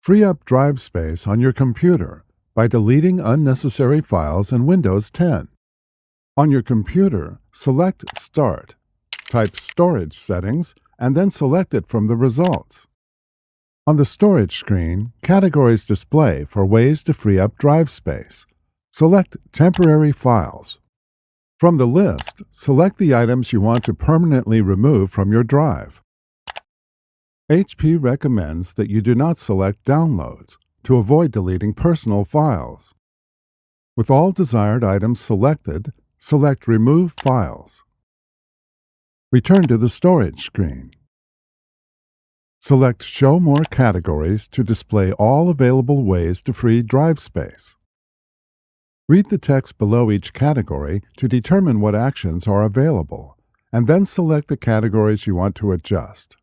Free up drive space on your computer by deleting unnecessary files in Windows 10. On your computer, select Start, type Storage Settings, and then select it from the results. On the storage screen, categories display for ways to free up drive space. Select Temporary Files. From the list, select the items you want to permanently remove from your drive. HP recommends that you do not select Downloads to avoid deleting personal files. With all desired items selected, select Remove Files. Return to the storage screen. Select Show More Categories to display all available ways to free drive space. Read the text below each category to determine what actions are available, and then select the categories you want to adjust.